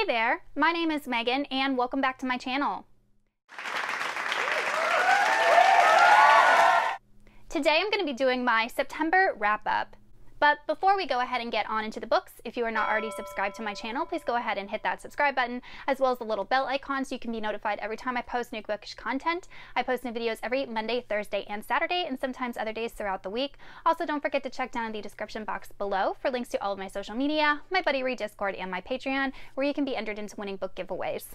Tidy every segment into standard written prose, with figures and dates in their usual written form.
Hey there, my name is Megan and welcome back to my channel. Today I'm going to be doing my September wrap-up. But before we go ahead and get on into the books, if you are not already subscribed to my channel, please go ahead and hit that subscribe button, as well as the little bell icon so you can be notified every time I post new bookish content. I post new videos every Monday, Thursday, and Saturday, and sometimes other days throughout the week. Also, don't forget to check down in the description box below for links to all of my social media, my Buddy Read Discord, and my Patreon, where you can be entered into winning book giveaways.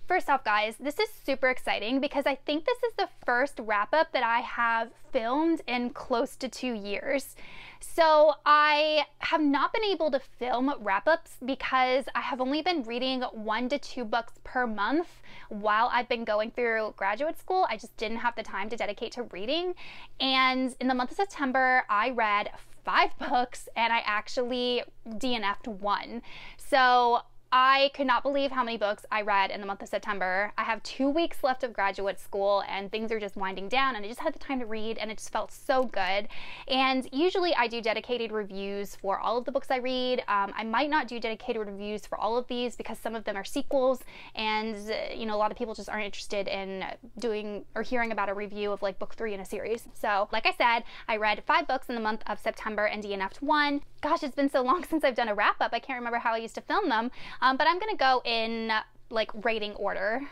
First off, guys, this is super exciting because I think this is the first wrap-up that I have filmed in close to 2 years. So I have not been able to film wrap-ups because I have only been reading 1 to 2 books per month while I've been going through graduate school. I just didn't have the time to dedicate to reading. And in the month of September, I read 5 books and I actually DNF'd 1. So I could not believe how many books I read in the month of September. I have 2 weeks left of graduate school and things are just winding down, and I just had the time to read and it just felt so good. And usually I do dedicated reviews for all of the books I read. I might not do dedicated reviews for all of these because some of them are sequels, and you know, a lot of people just aren't interested in doing or hearing about a review of like book 3 in a series. So like I said, I read 5 books in the month of September and DNF'd 1. Gosh, it's been so long since I've done a wrap-up. I can't remember how I used to film them. But I'm gonna go in like rating order.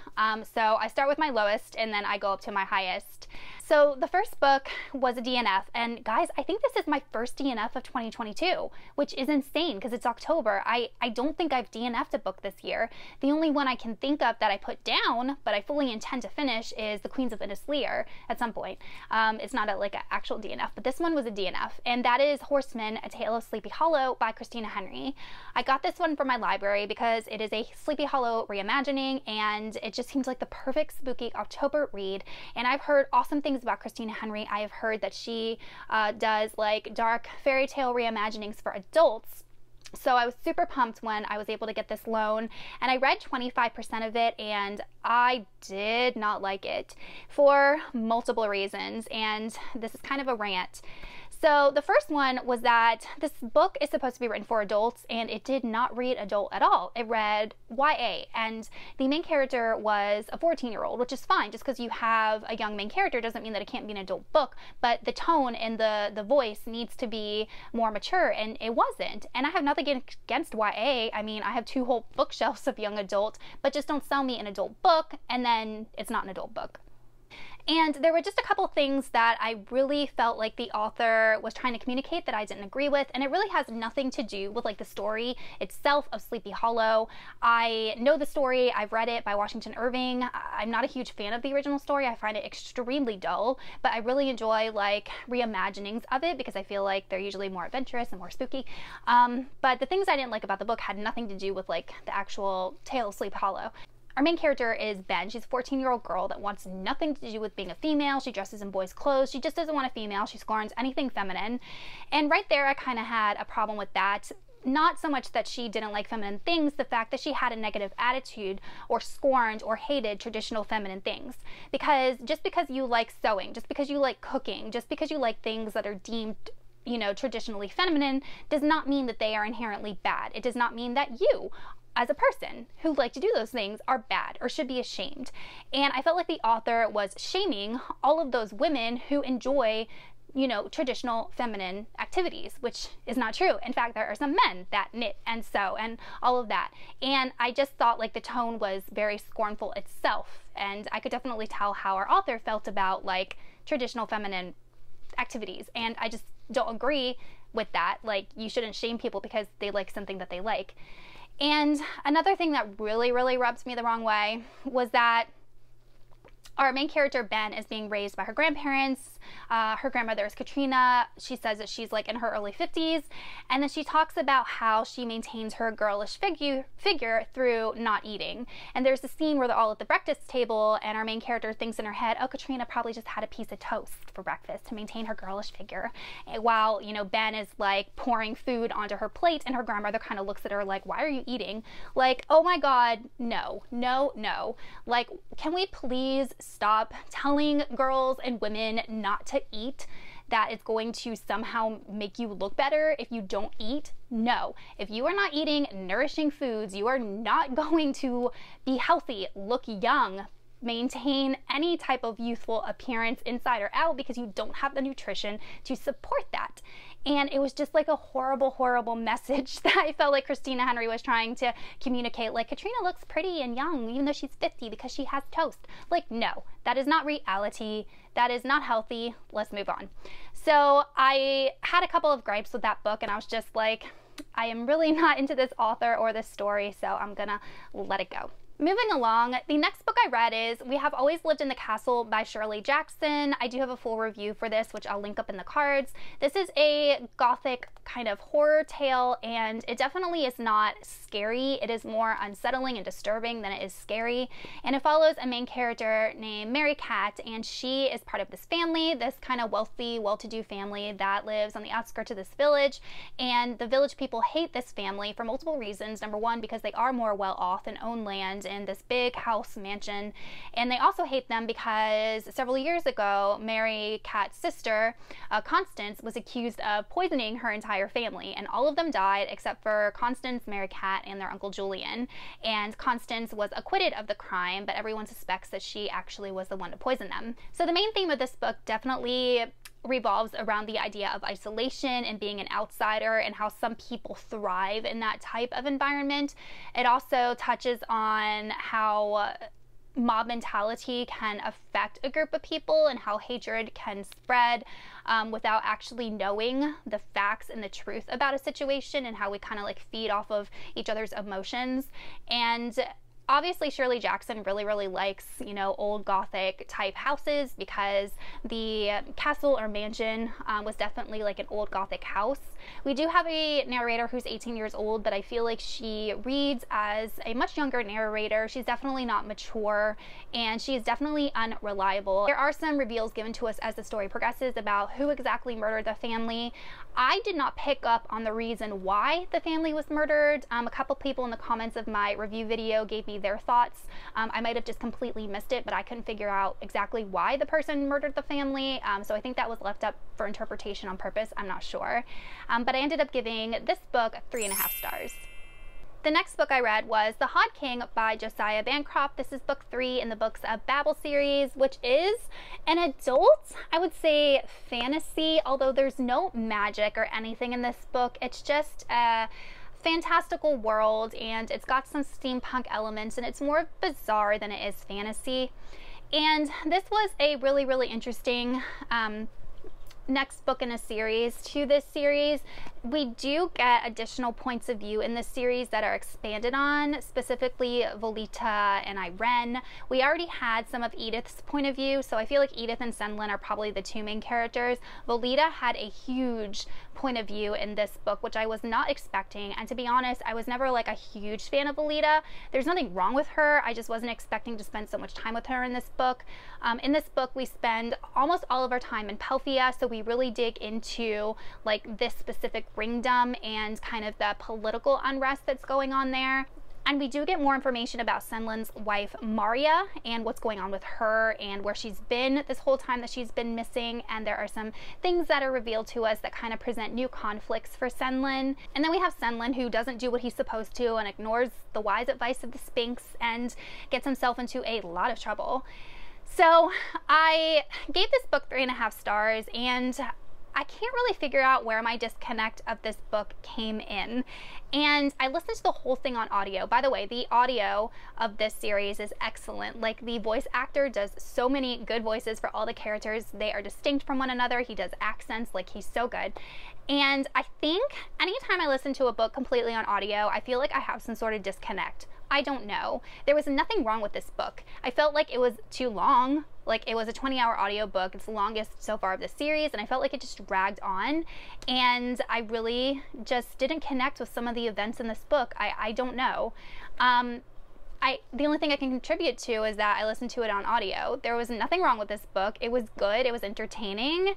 So I start with my lowest and then I go up to my highest. So the first book was a DNF, and guys, I think this is my first DNF of 2022, which is insane because it's October. I don't think I've DNF'd a book this year. The only one I can think of that I put down, but I fully intend to finish, is The Queens of Innisleer at some point. It's not an actual DNF, but this one was a DNF, and that is Horseman, A Tale of Sleepy Hollow by Christina Henry. I got this one from my library because it is a Sleepy Hollow reimagining, and it just seems like the perfect spooky October read. And I've heard awesome things about Christina Henry. I have heard that she does like dark fairy tale reimaginings for adults. So I was super pumped when I was able to get this loan, and I read 25% of it and I did not like it for multiple reasons, and this is kind of a rant. So the first one was that this book is supposed to be written for adults, and it did not read adult at all. It read YA, and the main character was a 14-year-old, which is fine. Just because you have a young main character doesn't mean that it can't be an adult book, but the tone and the voice needs to be more mature, and it wasn't. And I have nothing against YA. I mean, I have 2 whole bookshelves of young adult, but just don't sell me an adult book and then it's not an adult book. And there were just a couple things that I really felt like the author was trying to communicate that I didn't agree with, and it really has nothing to do with like the story itself of Sleepy Hollow. I know the story, I've read it by Washington Irving. I'm not a huge fan of the original story. I find it extremely dull, but I really enjoy like reimaginings of it because I feel like they're usually more adventurous and more spooky. But the things I didn't like about the book had nothing to do with like the actual tale of Sleepy Hollow. Our main character is Ben. She's a 14-year-old girl that wants nothing to do with being a female. She dresses in boys' clothes. She just doesn't want a female. She scorns anything feminine. And right there, I kind of had a problem with that. Not so much that she didn't like feminine things, the fact that she had a negative attitude or scorned or hated traditional feminine things. Because just because you like sewing, just because you like cooking, just because you like things that are deemed, you know, traditionally feminine, does not mean that they are inherently bad. It does not mean that you, as a person who like to do those things, are bad or should be ashamed. And I felt like the author was shaming all of those women who enjoy, you know, traditional feminine activities, which is not true. In fact, there are some men that knit and sew and all of that. And I just thought like the tone was very scornful itself. And I could definitely tell how our author felt about like traditional feminine activities. And I just don't agree with that. Like, you shouldn't shame people because they like something that they like. And another thing that really rubs me the wrong way was that our main character, Ben, is being raised by her grandparents. Her grandmother is Katrina. She says that she's like in her early 50s. And then she talks about how she maintains her girlish figure through not eating. And there's a scene where they're all at the breakfast table and our main character thinks in her head, oh, Katrina probably just had a piece of toast for breakfast to maintain her girlish figure. While, you know, Ben is like pouring food onto her plate and her grandmother kind of looks at her like, why are you eating? Like, oh my God, no. Like, can we please stop telling girls and women not to eat? that it's going to somehow make you look better if you don't eat. No, if you are not eating nourishing foods, you are not going to be healthy, look young, maintain any type of youthful appearance inside or out, because you don't have the nutrition to support that. And it was just like a horrible, horrible message that I felt like Christina Henry was trying to communicate. Like, Katrina looks pretty and young, even though she's 50 because she has toast. Like, no, that is not reality. That is not healthy. Let's move on. So I had a couple of gripes with that book, and I was just like, I am really not into this author or this story, so I'm gonna let it go. Moving along, the next book I read is We Have Always Lived in the Castle by Shirley Jackson. I do have a full review for this, which I'll link up in the cards. This is a gothic kind of horror tale, and it definitely is not scary. It is more unsettling and disturbing than it is scary. And it follows a main character named Mary Cat, and she is part of this family, this kind of wealthy, well-to-do family that lives on the outskirts of this village. And the village people hate this family for multiple reasons. Number one, because they are more well-off and own land in this big house mansion, and they also hate them because several years ago Mary Cat's sister Constance was accused of poisoning her entire family, and all of them died except for Constance, Mary Cat, and their uncle Julian. And Constance was acquitted of the crime, but everyone suspects that she actually was the one to poison them. So the main theme of this book definitely revolves around the idea of isolation and being an outsider, and how some people thrive in that type of environment. It also touches on how mob mentality can affect a group of people and how hatred can spread without actually knowing the facts and the truth about a situation, and how we kind of like feed off of each other's emotions. And obviously Shirley Jackson really likes, you know, old gothic type houses, because the castle or mansion was definitely like an old gothic house. We do have a narrator who's 18 years old, but I feel like she reads as a much younger narrator. She's definitely not mature, and she is definitely unreliable. There are some reveals given to us as the story progresses about who exactly murdered the family. I did not pick up on the reason why the family was murdered. A couple people in the comments of my review video gave me their thoughts. I might have just completely missed it, but I couldn't figure out exactly why the person murdered the family. So I think that was left up for interpretation on purpose. I'm not sure. But I ended up giving this book 3.5 stars. The next book I read was The Hod King by Josiah Bancroft. This is book 3 in the Books of Babel series, which is an adult, I would say, fantasy, although there's no magic or anything in this book. It's just a fantastical world, and it's got some steampunk elements, and it's more bizarre than it is fantasy. And this was a really interesting next book in a series to this series. We do get additional points of view in this series that are expanded on, specifically Volita and Irene. We already had some of Edith's point of view, so I feel like Edith and Senlin are probably the two main characters. Volita had a huge point of view in this book, which I was not expecting, and to be honest, I was never like a huge fan of Volita. There's nothing wrong with her, I just wasn't expecting to spend so much time with her in this book. In this book, we spend almost all of our time in Pelphia, so we really dig into like this specific ringdom and kind of the political unrest that's going on there. And we do get more information about Senlin's wife, Maria, and what's going on with her and where she's been this whole time that she's been missing. And there are some things that are revealed to us that kind of present new conflicts for Senlin. And then we have Senlin, who doesn't do what he's supposed to and ignores the wise advice of the Sphinx and gets himself into a lot of trouble. So I gave this book 3.5 stars, and I can't really figure out where my disconnect of this book came in. And I listened to the whole thing on audio. By the way, the audio of this series is excellent. Like, the voice actor does so many good voices for all the characters. They are distinct from one another. He does accents, like, he's so good. And I think anytime I listen to a book completely on audio, I feel like I have some sort of disconnect. I don't know. There was nothing wrong with this book. I felt like it was too long. Like, it was a 20-hour audio book. It's the longest so far of the series, and I felt like it just dragged on, and I really just didn't connect with some of the events in this book. I don't know. The only thing I can contribute to is that I listened to it on audio. There was nothing wrong with this book. It was good. It was entertaining.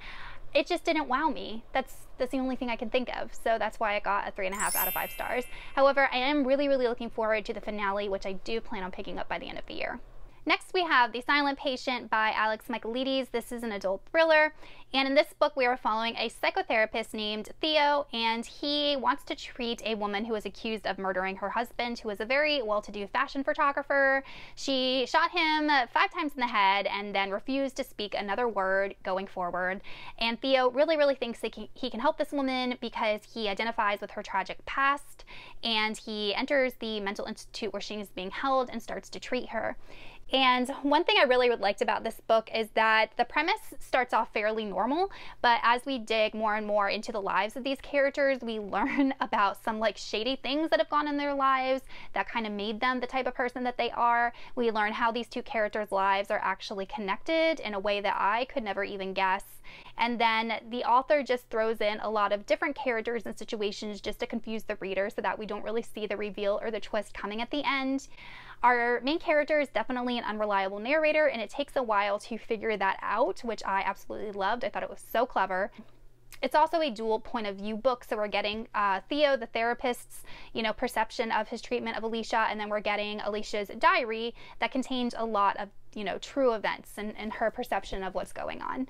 It just didn't wow me. That's the only thing I can think of. So that's why I got a 3.5 out of 5 stars. However, I am really looking forward to the finale, which I do plan on picking up by the end of the year. Next, we have The Silent Patient by Alex Michaelides. This is an adult thriller, and in this book we are following a psychotherapist named Theo, and he wants to treat a woman who is accused of murdering her husband, who is a very well-to-do fashion photographer. She shot him 5 times in the head and then refused to speak another word going forward. And Theo really thinks that he can help this woman because he identifies with her tragic past, and he enters the mental institute where she is being held and starts to treat her. And one thing I really liked about this book is that the premise starts off fairly normal, but as we dig more and more into the lives of these characters, we learn about some like shady things that have gone in their lives that kind of made them the type of person that they are. We learn how these two characters' lives are actually connected in a way that I could never even guess. And then the author just throws in a lot of different characters and situations just to confuse the reader so that we don't really see the reveal or the twist coming at the end. Our main character is definitely an unreliable narrator, and it takes a while to figure that out, which I absolutely loved. I thought it was so clever. It's also a dual point of view book, so we're getting Theo, the therapist's, perception of his treatment of Alicia, and then we're getting Alicia's diary that contains a lot of, true events and her perception of what's going on.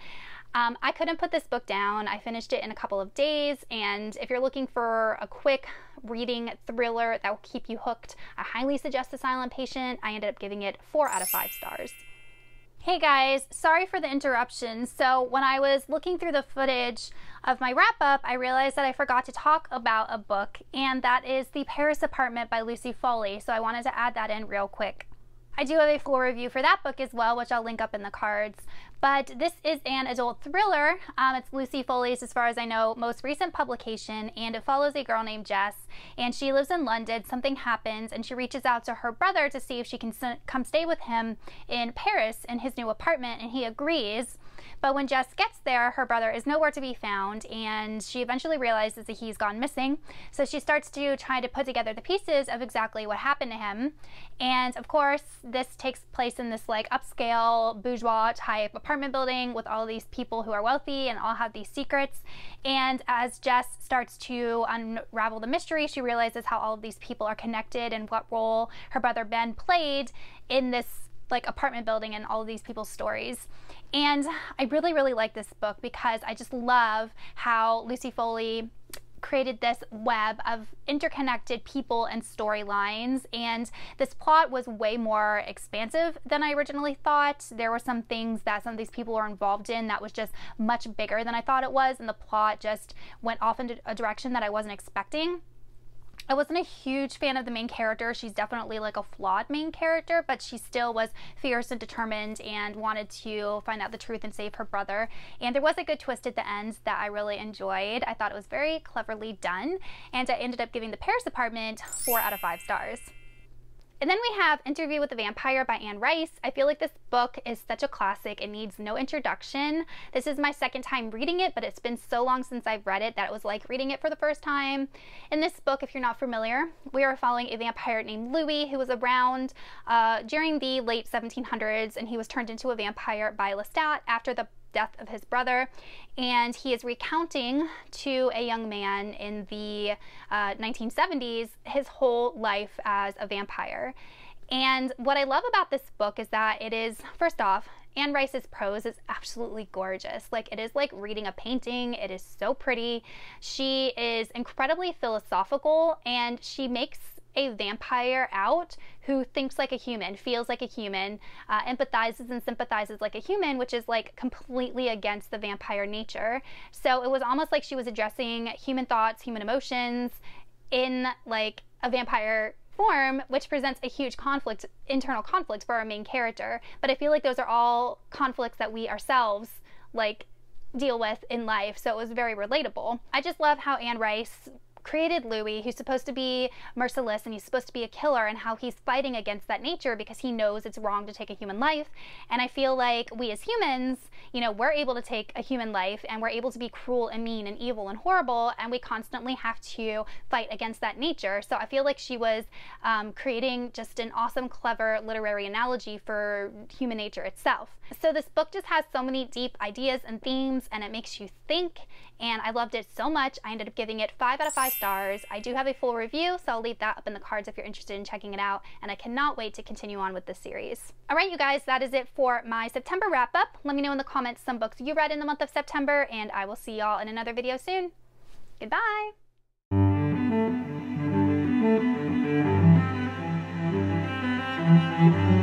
I couldn't put this book down. I finished it in a couple of days, and if you're looking for a quick reading thriller that will keep you hooked, I highly suggest The Silent Patient. I ended up giving it 4 out of 5 stars. Hey guys, sorry for the interruption. So when I was looking through the footage of my wrap-up, I realized that I forgot to talk about a book, and that is The Paris Apartment by Lucy Foley, so I wanted to add that in real quick. I do have a full review for that book as well, which I'll link up in the cards. But this is an adult thriller. It's Lucy Foley's, as far as I know, most recent publication, and it follows a girl named Jess, and she lives in London. Something happens, and she reaches out to her brother to see if she can come stay with him in Paris in his new apartment, and he agrees. But when Jess gets there, her brother is nowhere to be found, and she eventually realizes that he's gone missing. So she starts to try to put together the pieces of exactly what happened to him. And of course, this takes place in this like upscale bourgeois type apartment building with all these people who are wealthy and all have these secrets. And as Jess starts to unravel the mystery, she realizes how all of these people are connected and what role her brother Ben played in this like apartment building and all of these people's stories. And I really like this book because I just love how Lucy Foley created this web of interconnected people and storylines, and this plot was way more expansive than I originally thought. There were some things that some of these people were involved in that was just much bigger than I thought it was, and the plot just went off into a direction that I wasn't expecting. I wasn't a huge fan of the main character. She's definitely like a flawed main character, but she still was fierce and determined and wanted to find out the truth and save her brother. And there was a good twist at the end that I really enjoyed. I thought it was very cleverly done, and I ended up giving The Paris Apartment 4 out of 5 stars. And then we have Interview with the Vampire by Anne Rice. I feel like this book is such a classic. It needs no introduction. This is my second time reading it, but it's been so long since I've read it that it was like reading it for the first time. In this book, if you're not familiar, we are following a vampire named Louis who was around during the late 1700s, and he was turned into a vampire by Lestat after the death of his brother, and he is recounting to a young man in the 1970s his whole life as a vampire. And what I love about this book is that it is, first off, Anne Rice's prose is absolutely gorgeous. Like, it is like reading a painting. It is so pretty. She is incredibly philosophical, and she makes a vampire out who thinks like a human, feels like a human, empathizes and sympathizes like a human, which is like completely against the vampire nature. So it was almost like she was addressing human thoughts, human emotions in like a vampire form, which presents a huge conflict, internal conflict for our main character. But I feel like those are all conflicts that we ourselves like deal with in life, so it was very relatable. I just love how Anne Rice created Louis, who's supposed to be merciless and he's supposed to be a killer, and how he's fighting against that nature because he knows it's wrong to take a human life. And I feel like we as humans, we're able to take a human life and we're able to be cruel and mean and evil and horrible, and we constantly have to fight against that nature. So I feel like she was creating just an awesome, clever literary analogy for human nature itself. So this book just has so many deep ideas and themes, and it makes you think, and I loved it so much. I ended up giving it 5 out of 5 5 stars. I do have a full review, so I'll leave that up in the cards if you're interested in checking it out, and I cannot wait to continue on with this series. Alright you guys, that is it for my September wrap up. Let me know in the comments some books you read in the month of September, and I will see y'all in another video soon. Goodbye! Thank you.